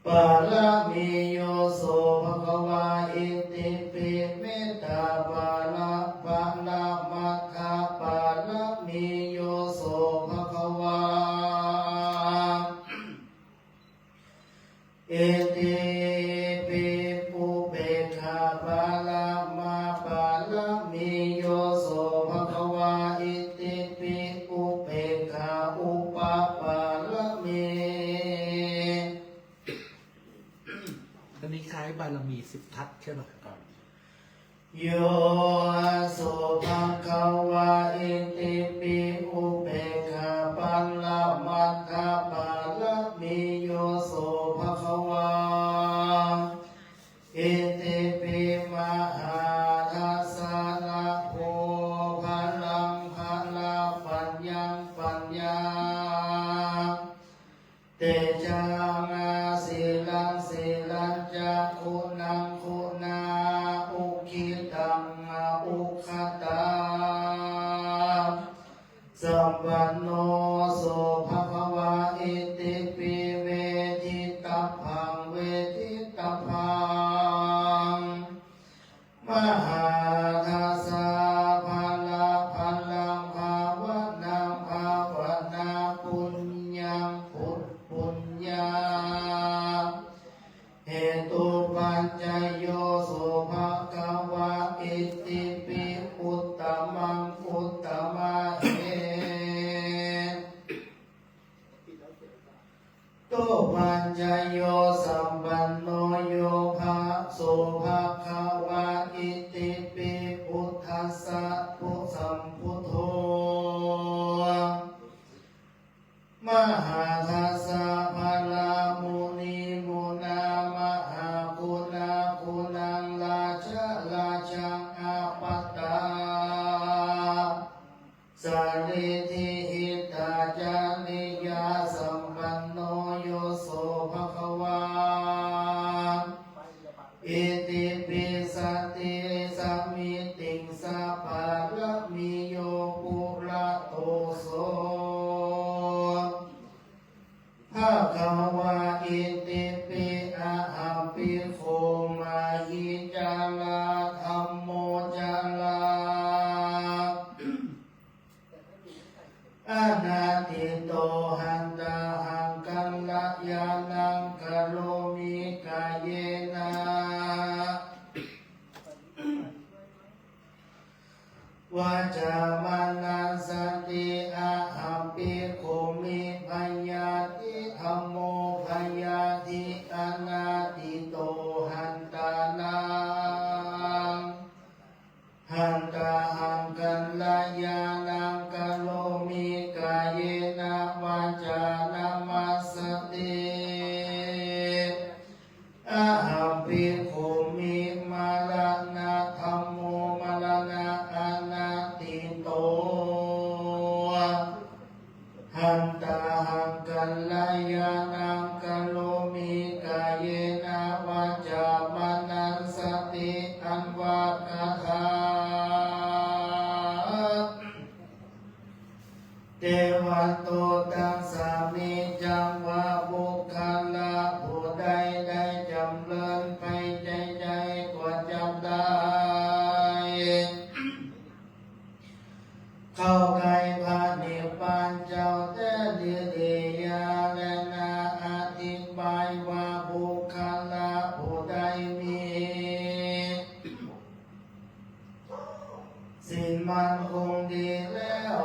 ปาลมิโยโสภะคะวะอิติปิเมตตาปาลมัทธปาลมิโยโสภะคะวะอิติปิปุเบกขาปาลมาปาลมิโยโสภะคะวะอิติปิปุเบกขาอุปปาลมิ อันนี้คล้ายบารมี10 ทัศน์ใช่ไหมครับ โยโสภะคะวะอิติปิอุเบกขาปัลละมัทธปาลมิโยโสภะคะวะอิติปิมหาทัสสะนะโพภะลังภะลาปัญญังปัญญาเตจังสิลังสิลังจักขุนังคุณาอุคิตังอุคตังสัมปันโนโสภะคะวะอิติปิเวทิตาพังเวทิตาพัง วันจโยสัมปันโนโยภะโสภะคะวะอิติปิพุทธัสสะพุทธัมพุทโธมหาทัสสะภะลามุนีมุนามหาคุณาคุณังราชาราชังอาปัตตาสาริธิหิตาจานิยาสัมปันโนโยโสภะคะวาอิติปิสัตติสัมมิติงสัพพะละมิโยปุระโตโสภะคะวะอิติปิอะหัมปิโคมาหิจาลาธัมโมจาลาอนาติโตหันตาหังกัลลยานังกะโลมิกายเยนะวาจามานัสสติอะหัมปิโคมิพยาติธัมโมพยาติอนาติโตหันตานังหันตาหังกัลลยานังกะโลมิกายเยนะวาจานามัสสติอะหัมปิโคมิมาลานะธัมโมมาลานะอนาติโตหันตาหังกัลลยานังกะโลมิกายเยนะวาจามานัสสติอันวากถาเทวันโตตังสามิจังวะบุคคลาผู้ใดได้จำเริญไปใจใจก็จำได้ เข้าใกล้พระนิพพานเจ้าแต่ดีดียาและนาอธิบายว่าบุคคลาผู้ใดมีสิ่งมันคงดีแล้ว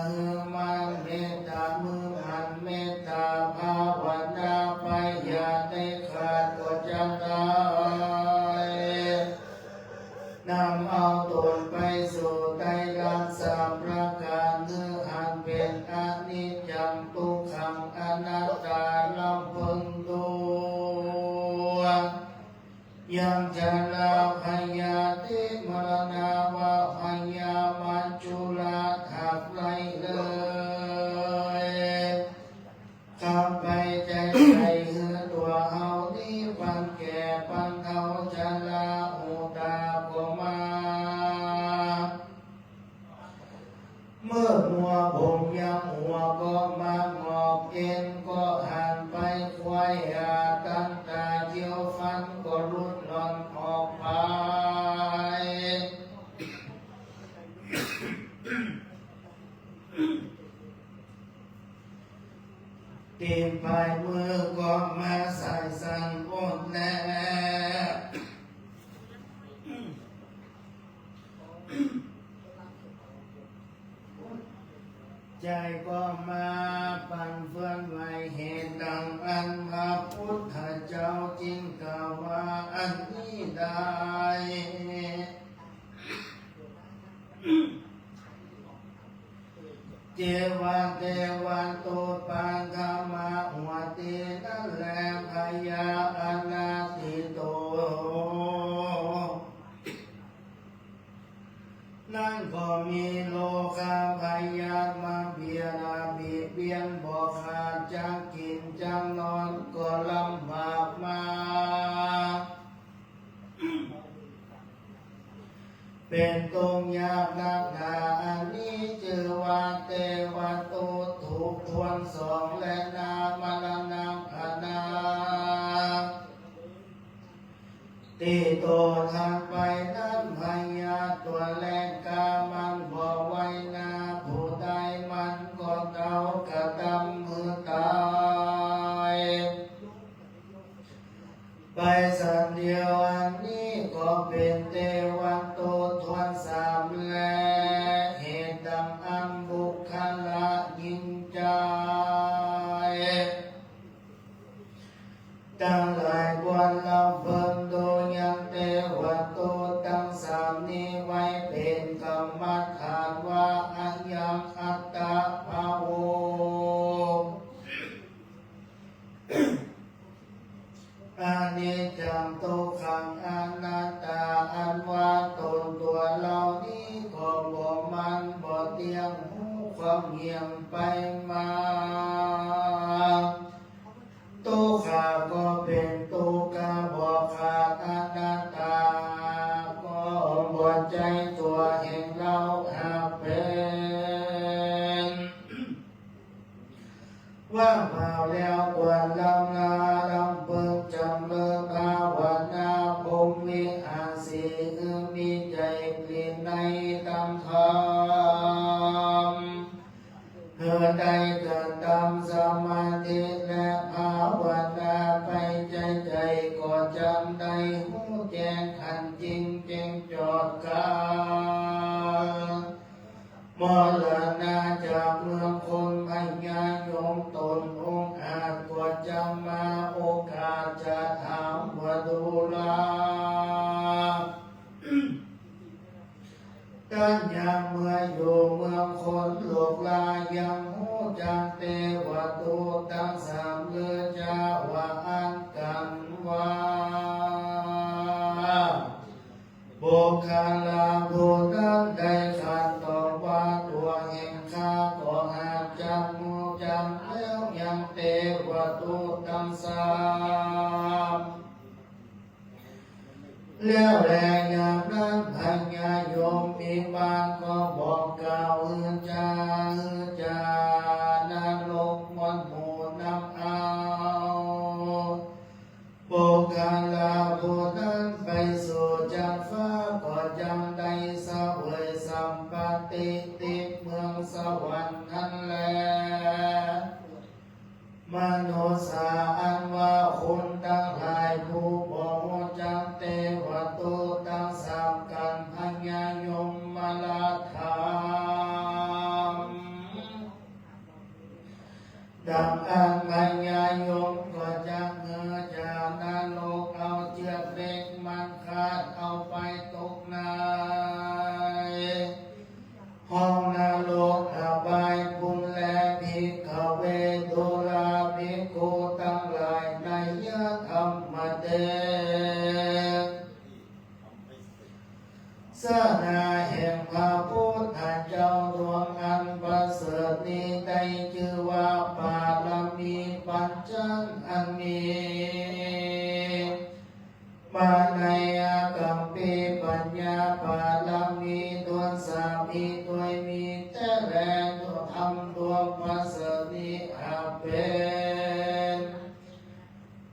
หือมันเมตตามือหันเมตตาภาวนาไปอย่าได้ขาดก็จำได้นำเอาตนไปสู่ไตรลักษณ์สามประการคืออันเป็นอนิจจังทุกขังอนัตตาลำพึงตัวยังจะลาพยาธิมรณาวะพยามัจจุราขับไล่เลยข้ามไปใจใจคือตัวเฮานี้ปันแก่ปันเทาจะลาหูตาก็มาเมื่อมัวผมยังหัวก็มางอกเอ็นก็หันไปควายตั้งตาเกี่ยวฟันก็รุดหล่อนออกไปตีนปลายมือก็มาใส่สั่นหมดแล้วใจก็มาปั่นเฟื่อนไหวเหตุดังอันพระพุทธเจ้าจริงกล่าวว่าอันนี้ได้เจวันเทวันโตปังธรรมะหัวตีนั่นแหละพยาอนาติโตนั่นก็มีโลกาพยามาเบียนาบีเบียนบอกขาดจังกินจังนอนก็ลำบากมาเป็นตรงยากนักหนาอันนี้ชื่อว่าเทวตุถูกทวนสองและนามลนังอนาติโตทางไปนั้นพยาตัวแรกกามันบอกไว้นาผู้ใดมันก็เก่ากระดำมือตายไปสันเดียวอันนี้ก็เป็นเทวันโตทวนสามและเหตุดังอันบุคคลยิ่งใจ ตั้งหลายบวนเราเพิ่มโดยังเตวะโตตั้งสามนี้ไว้เป็นกรรมฐานว่าอัญญังอัตตาภาโวอานิจจังทุกขังอนัตตาอันว่าตนตัวเรานี้ก็บ่มันบ่เที่ยงหูความเหี่ยมไปมาทุกขาก็เป็นทุกขาบ่ขาดอนัตตาก็บ่ใจตัวแห่งเราอาเป็นว่างเปล่าแล้วควรลำนาลำเพิงจำเลิกภาวนาภูมิอาศีมีใจเปลี่ยนในตามธรรมเพื่อได้เกิดตามสมาธิและภาวนาไปใจก็จำได้หูแจ้งขันจริงแจ้งจอดกามรณะจากเมืองคนพญายมตนองค์อาจกว่าจะมาโอกาสจะถามว่าดูลาตั้งยามเมื่ออยู่เมืองคนโลกลายังหูจักเตวะตุตั้งสามเลือจาวะอันกันว่าบุคคลาบุนั้นได้ขัดต่อว่าตัวแห่งข้าก็อาจจำมูจำแล้วยังเตวะตุตั้งสามแล้วแรงงานนั้นพัญญาโยมมีบานก็บอกกล่าวจานรกมันหมู่นำเอาบุคคลาบุนั้นไปสู่จันฟ้าก็จำได้เสวยสัมปติติดเมืองสวรรค์นั่นแลมนุษย์สาอันว่าคุณทั้งหลายผู้บ่รู้จักเตวะตุตั้งสามกันพัญญายมมาลาธรรมดังอันพัญญายมก็จะเงือจากนรกเอาเชือกเล็กมันขาดเอาไปตกในห้องนรกอบายปุณและภิกขเวตุราภิกขุทั้งหลายในยธรรมเตสนาแห่งพระพุทธเจ้าดวงอันประเสริฐนี้ได้ชื่อว่าปาลมีปัญจันอันมีมาในอากัมปีปัญญาปาลมีดวงสามีตัวมีแต่แรงตัวทำดวงประเสริฐนี้อาเป็น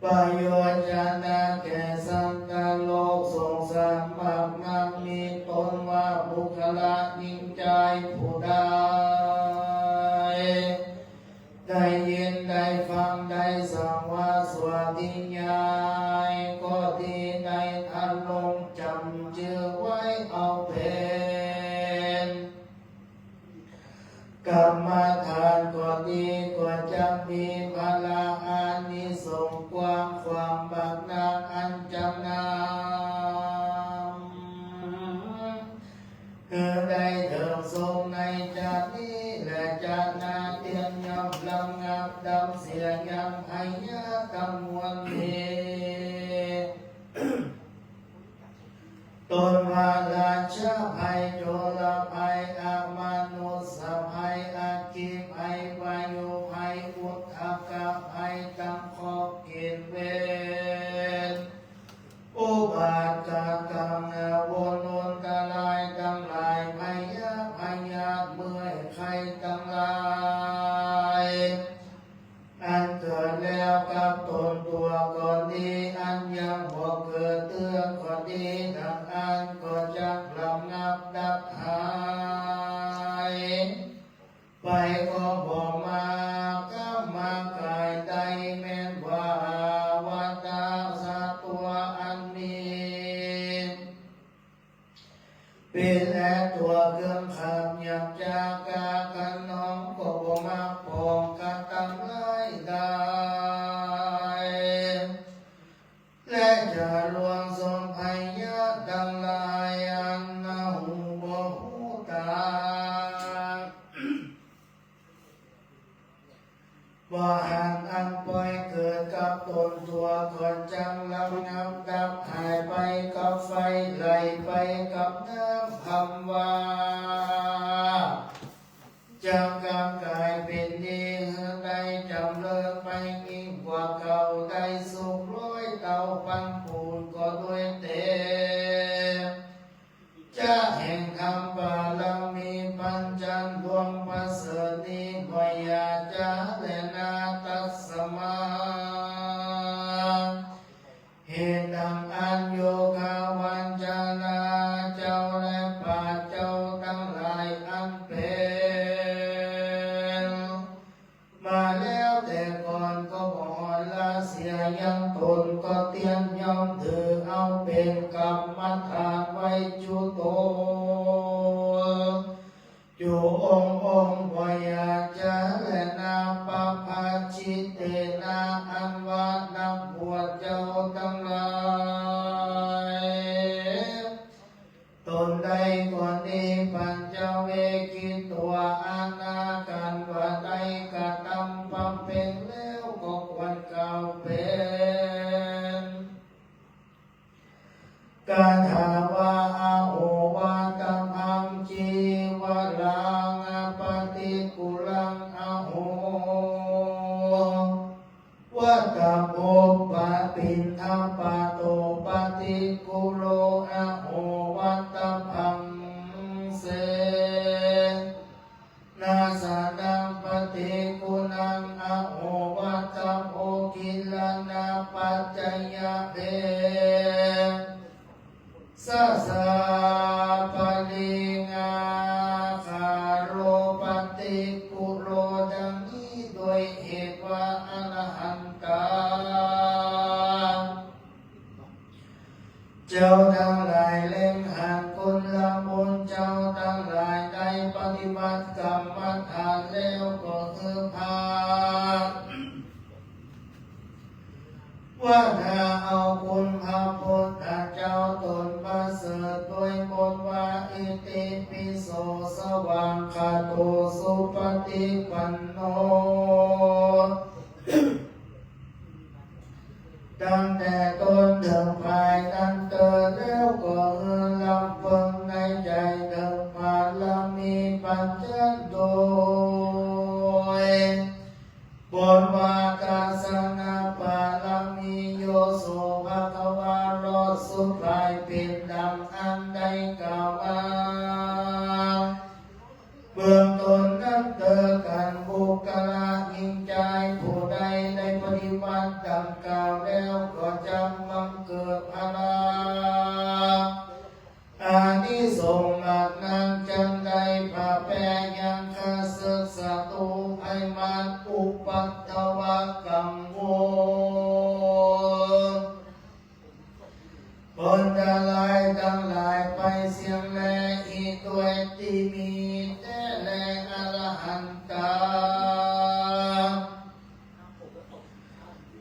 ประโยชน์จะนาแก่สัตว์โลกสงสารมากนักมีตนว่าบุคลายิ่งใจผู้ใดได้ยินได้ฟังได้สังว่าสวดทิญายก็ดีได้ทันลงจำเชื่อไว้เอาเป็นกรรมฐานก็ดีก็จะมีพละอานิสงส์ความบักนาอันจำนำคือได้เถิดทรงในจากนี้และจากนาเตียนยำลำงับดำเสียยำให้ยากำมวลเทตนว่าราชภัยโจรภัยอามนุสภัยอาคีภัยวายุภัยอุทธกภัยตั้งขอบเกียรติเวรอุบาทกกรรมวนวนตะลายทั้งหลายพยาพยาเมื่อยใครทั้งหลายอันเกิดแล้วกับตนตัวก่อน ตัวก่อนจังลำงับดับหายไปกับไฟไหลไปกับน้ำคำว่าจังกำกายเป็นดีเฮือได้จำเริญไปยิ่งกว่าเก่าได้สุขร้อยเต่าปังปูนก็ด้วยเตจะแห่งคำบารมีปัญจันดวงประเสริฐนี้ก็อยากจะเลนาตัสสมาเหตุดังอันโยคาวันจานาเจ้าและป่าเจ้าทั้งหลายอันเป็นมาแล้วแต่ก่อนก็บอกละเสียยังตนก็เตียนยอมถือเอาเป็นกรรมฐานไว้จุโตอยู่องค์วายาจะและนาปะพาชิเตนาอันว่านักบวชเจ้าทั้งหลายตนใดก่อนนี้ปัญจเวกิตัวอาณาการว่าใดกระทำบำเพ็ญแล้วก็ควรเก่าเป็นการหาว่าอาโอวาตัมหังจีวรังปฏิกุลังอาโหวัตตโมปะปินทปะโตปฏิกุโลอาโหวัตตพังเสนาสานังปฏิกุลังอาโหวัตตโมกิลนาปัจจยเปสะสะปะลิงาคาโรปฏิกุโลดังนี้โดยเหตุว่าอรหันตาเจ้าทั้งหลายเล่งหันคุณละมุนเจ้าทั้งหลายได้ปฏิบัติกรรมฐานแล้วก็คือพาว่าถ้าเอาคุณพระพุทธเจ้าตนประเสริฐโดยบทว่าอิติปิโสสว่างคาโตสุปฏิปันโนตั้งแต่ต้นถึงปลายนั้นเกิดแล้วก็ลำเพิงในใจถึงบารมีปัญญาโดยบทว่ากาสนาปารมีโยโสภะคะวาโรสุปลายเป็นดังอันใดกล่าวมาเบื้องต้นนั้นเกิดการบุคลายิ่งใจผู้ใดได้ปฏิบัติดังกล่าวแล้วก็จำบังเกิดพลาอานิสงส์มากนักจังใดพระแปรยังคาศึกษาตูไพมันอุปัตตวกังโวผลทั้งหลายทั้งหลายไปเสียงแลอีด้วยที่มีแต่แลอรหันตา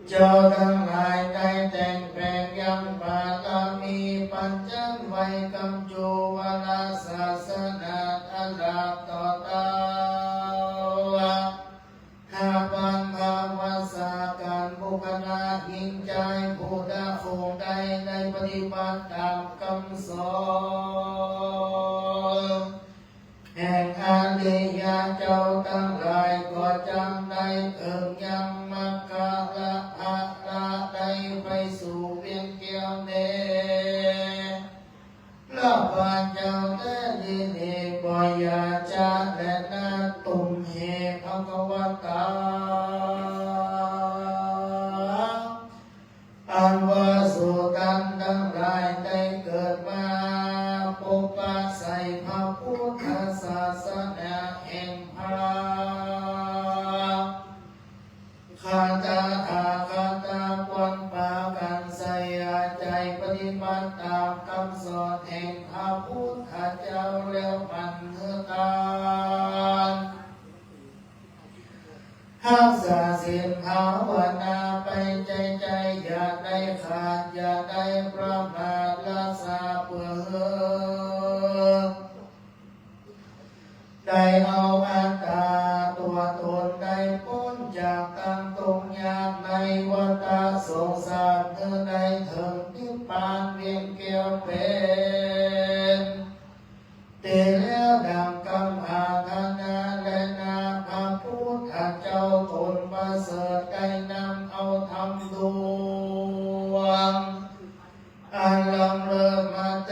เจ้าทั้งหลายได้แต่งแปลงยังบารมีปัญจไว้กำจูวนาศาสนาอันดับต่อตาหาปัญภาวาสาการบุคลายิ่งใจผู้ใดคงใดในปฏิบัติตามคำสอนแห่งอาริยเจ้าทั้งหลายก็จำได้เอิงยังมัคคะละอะละได้ไปสู่เวียงเกี่ยวเนละบาเจ้าแต่ดิเนบอยาจาและนาตุมเหภควตาอันว่าสุตันทั้งหลายได้เกิดมาปกปักใส่พระพุทธศาสนาแห่งพระคาตาอาคาตาควันปากันใส่ใจปฏิบัติตามคำสอนแห่งพระพุทธเจ้าแล้วมันเนื้อตารักษาศีลภาวนาไปใจอย่าได้ขาดอย่าได้ประมาทรักษาเพื่อได้เอาอัตตาตัวตนได้พ้นจากตั้งตรงยากในวัฏสงส าสเธอได้ถึงนิพพานเวียงเกี่ยวเป็นเตแล้วดังคำอาธนาและนาพระพุทธเจ้าตนประเสริฐได้นำเอาธรรมดวงอันลำเลิศมาเท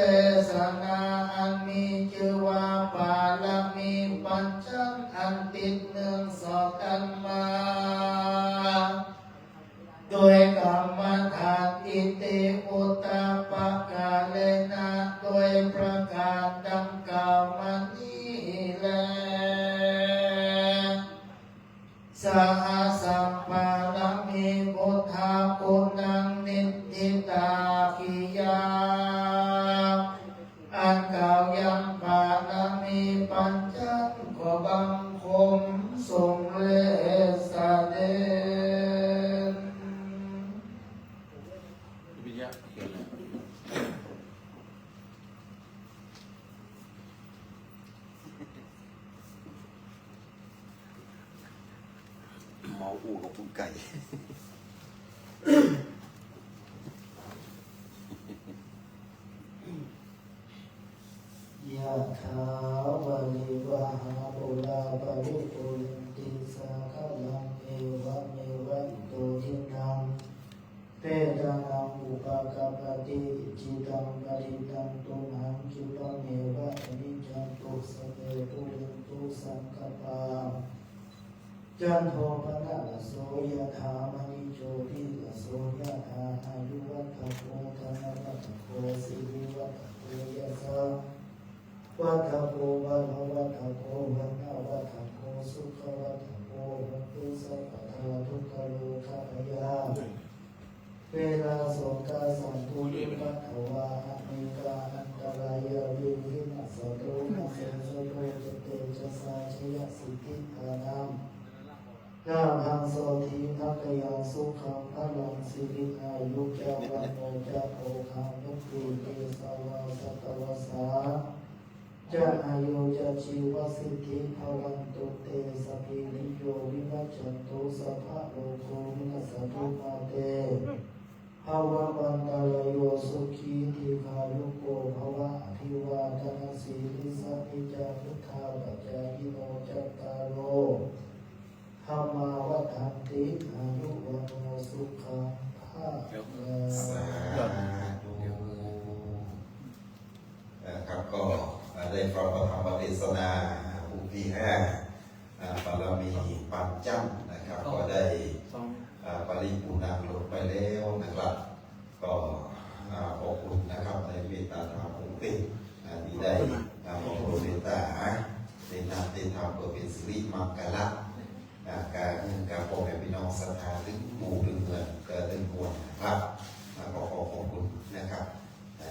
ศนาอันมีชื่อว่าบารมีปัญจอันติดเนื่องสอดกันมาโดยกรรมฐานอิติอุตตปะกาเลนะโดยประการดังกล่าวมานี้แลสหสัมปาลมีพุทธาปุณังนิตติตาคิยาอันกล่าวยังปาลมีปัญจขอบังคมทรงเลสเดน วิทยาเขียนเลยเมาอู่กับคุณไก่ ยะถาวะลิวะหาปุราปะริปุเรนติสาคลังเอวะเมวะอิโตทินังเปตานังอุปกปปติจิตังปริตังตุมหังคิปะเมวะอนิจจันตุสเปปุเรนตุสังคปาจันโทปนะละโสยะถามณิโชติละโสยะถาอายุวัฏโภธนะวัฏโภสิริวัฏโภยะสาวัฏโภวัฏวัฏโภวัฏวัฏโภสุขวัฏโภวัตุสัพพะทุกขโลกายาเวลาสงกาสัมปุริปัตถวาเมกาอันตรายวิวินัสโตมัสสะโสโตจเตจะสาชยสิทธิธานามยาพังโสทีนักยังสุขังพลังสิริอายุเจ้าวันโมจะโอคังนุปีติสาวาสัตวสาจะอายุจะชีวสิทธิภวันตุเตสพิริโยวิวัชชันตุสัพพะโลกวินัสสตุมาเตภวะวันตรายโยสุขีทีคายุโกภวะอภิวาทนาสีลิสนิจาพุทธาปัจจายิโนจัตตารโลธรรมาวัฏันติอายุวันโนสุขังภาลัง สาธุนะครับก็ได้ฟังพระธรรมเทศนาบุคที่5บารมีปัญจนะครับก็ได้ปริปูนังลงไปแล้วนะครับก็ขอบคุณนะครับในเมตตาธรรมองค์ติที่ได้ขอบคุณเมตตาเป็นนามเป็นธรรมเพื่อเป็นสิริมังคละการพ่อแม่พี่น้องศรัทธาถึงหมู่ถึงเมืองก็ถึงมวลนะครับ